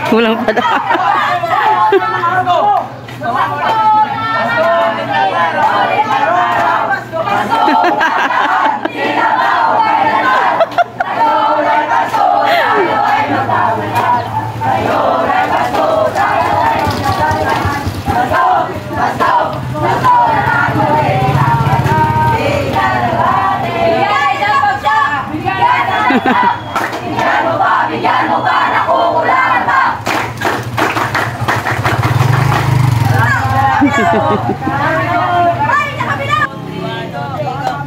Kulang pa daw. Bigyan mo ba? Nakukulangan ba?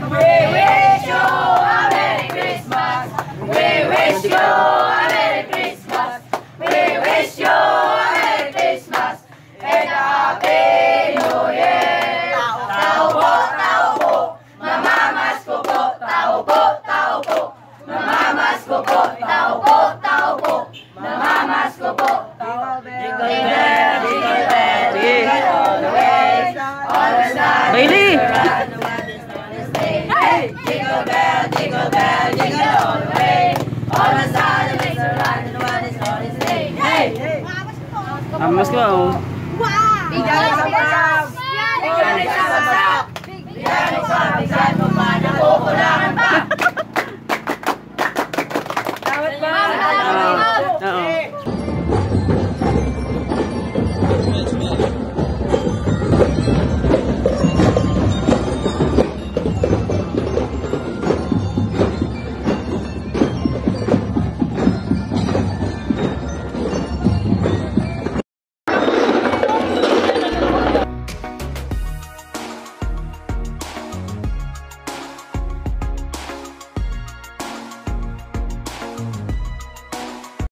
We wish you a Merry Christmas. We wish you a Merry Christmas. We wish you a Merry Christmas and a Happy New Year. Tao po, mamamas ko po. Tao po, mamamas ko po. Tao po, mamamas ko po. Jingle bell, jingle bell, jingle all the way. All the time. Bailey! Hey! Jingle bell, jingle bell, jingle all the way. All the time, the makes a ride, and the one is on his day. Hey! Mas ko.